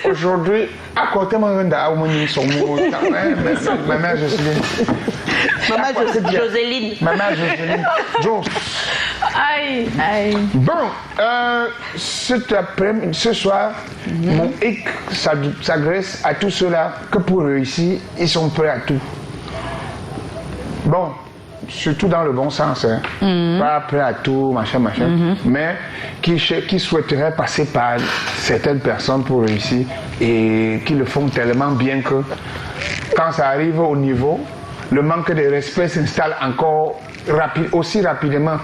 aujourd'hui, à côté de moi, maman Jocelyne. Joséline. Maman Jocelyne. Joe. Aïe, aïe. Bon, ce soir, mon hic s'adresse à tous ceux-là que pour réussir, ils sont prêts à tout. Bon, surtout dans le bon sens, hein. Pas prêt à tout, machin, mais qui souhaiteraient passer par certaines personnes pour réussir et qui le font tellement bien que quand ça arrive au niveau, le manque de respect s'installe encore aussi rapidement.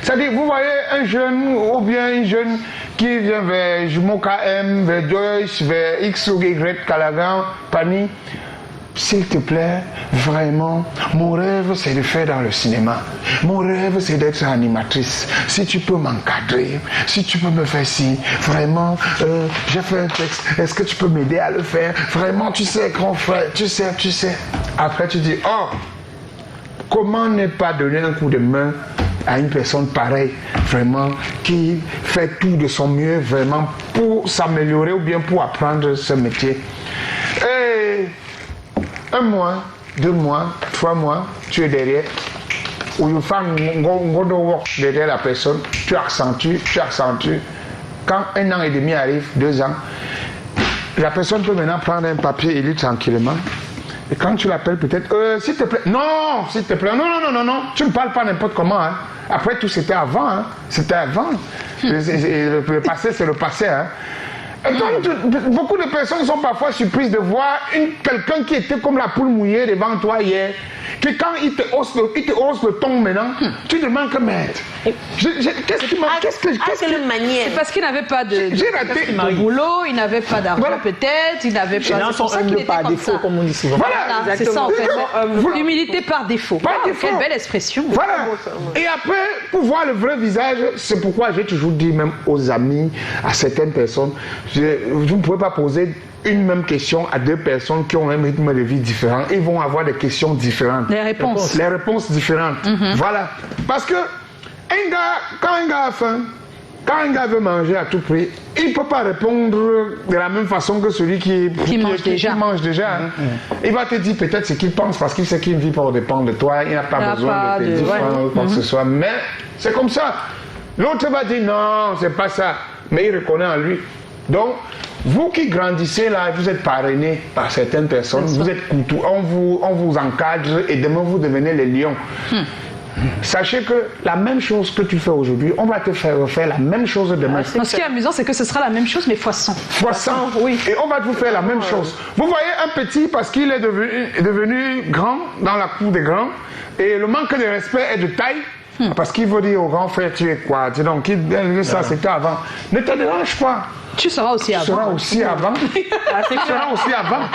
C'est-à-dire, vous voyez un jeune ou bien une jeune qui vient vers Jumeau KM, vers Joyce, vers X ou Y, Calagan, Pani. S'il te plaît, vraiment, mon rêve c'est de faire dans le cinéma. Mon rêve c'est d'être animatrice. Si tu peux m'encadrer, si tu peux me faire ci, vraiment, j'ai fait un texte, est-ce que tu peux m'aider à le faire? Vraiment, tu sais, grand frère, tu sais. Après tu dis, oh, comment ne pas donner un coup de main à une personne pareille, vraiment, qui fait tout de son mieux, vraiment, pour s'améliorer ou bien pour apprendre ce métier. Et 1 mois, 2 mois, 3 mois, tu es derrière, ou une femme derrière la personne, tu accentues. Quand 1 an et demi arrive, 2 ans, la personne peut maintenant prendre un papier et lire tranquillement. Et quand tu l'appelles peut-être, s'il te plaît, non, s'il te plaît, non, tu ne parles pas n'importe comment. Hein. Après tout, c'était avant. Hein. C'était avant. Le passé, c'est le passé. Hein. Beaucoup de personnes sont parfois surprises de voir quelqu'un qui était comme la poule mouillée devant toi hier, que quand il te hausse le ton maintenant, tu te demandes que merde. Qu'est-ce qui m'a... C'est parce qu'il n'avait pas de boulot, il n'avait pas d'argent peut-être, il n'avait pas... Les gens sont humbles par défaut, comme on dit souvent. Voilà, c'est ça en fait. L'humilité par défaut. Quelle belle expression. Voilà. Et après, pour voir le vrai visage, c'est pourquoi j'ai toujours dit même aux amis, à certaines personnes, vous ne pouvez pas poser une même question à 2 personnes qui ont un rythme de vie différent. Ils vont avoir des questions différentes. Les réponses différentes. Voilà. Parce que quand un gars a faim, quand un gars veut manger à tout prix, il ne peut pas répondre de la même façon que celui qui mange déjà. Il va te dire peut-être ce qu'il pense parce qu'il sait qu'il ne vit pas au dépend de toi. Il n'a pas besoin de te dire quoi que ce soit. Mais c'est comme ça. L'autre va dire non, c'est pas ça. Mais il reconnaît en lui. Donc, vous qui grandissez là, vous êtes parrainés par certaines personnes, vous êtes couteaux, on vous encadre et demain vous devenez les lions. Sachez que la même chose que tu fais aujourd'hui, on va te faire refaire la même chose demain. Ce qui est amusant, c'est que ce sera la même chose, mais fois 100. Fois 100, oui. Et on va vous faire la même chose. Vous voyez un petit, parce qu'il est devenu grand dans la cour des grands, et le manque de respect est de taille, parce qu'il veut dire au grand frère, tu es quoi? Donc, ça c'était avant. Ne te dérange pas. Tu seras aussi avant. Tu seras aussi avant. Tu seras aussi avant.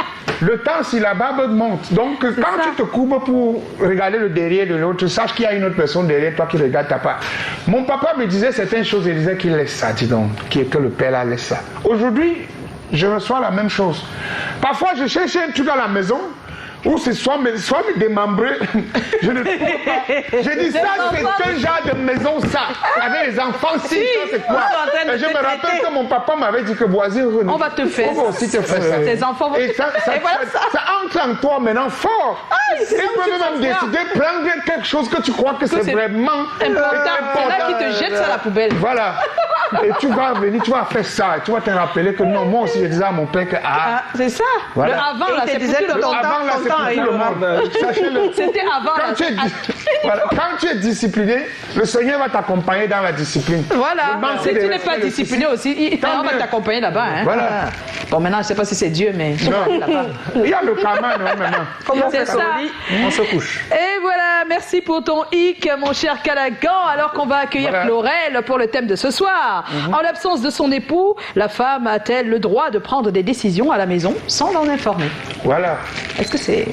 Le temps, si la barbe monte. Donc, quand tu te courbes pour regarder le derrière de l'autre, sache qu'il y a une autre personne derrière toi qui regarde ta part. Mon papa me disait certaines choses, il disait qu'il laisse ça, dis donc, que le père là laisse ça. Aujourd'hui, je reçois la même chose. Parfois, je cherche un truc à la maison, ou c'est soit me démembrer, je ne trouve pas. J'ai dit ça, c'est un genre de maison, ça. Avec les enfants, si, ça c'est quoi? Et je me rappelle que mon papa m'avait dit que Boisé, on va te faire ça. Aussi te faire ça. Tes enfants vont te faire ça. Ça entre en toi maintenant fort. Il peut même décider de prendre quelque chose que tu crois que c'est vraiment important. C'est là qui te jette ça à la poubelle. Voilà. Et tu vas venir, tu vas faire ça. Et tu vas te rappeler que non, moi aussi je disais à mon père que c'est ça. Voilà. Le avant là, c'est pour tout le monde. Sachez-le. C'était avant. Quand tu es discipliné, le Seigneur va t'accompagner dans la discipline. Voilà. Si tu n'es pas discipliné aussi, on va t'accompagner là-bas. Hein. Voilà. Bon, maintenant, je ne sais pas si c'est Dieu, mais là-bas. Il y a le karma, non, maintenant. C'est ça. On se couche. Et voilà, merci pour ton hic, mon cher Calagan. Alors qu'on va accueillir Chlorel pour le thème de ce soir. En l'absence de son époux, la femme a-t-elle le droit de prendre des décisions à la maison sans l'en informer? Voilà. Est-ce que c'est...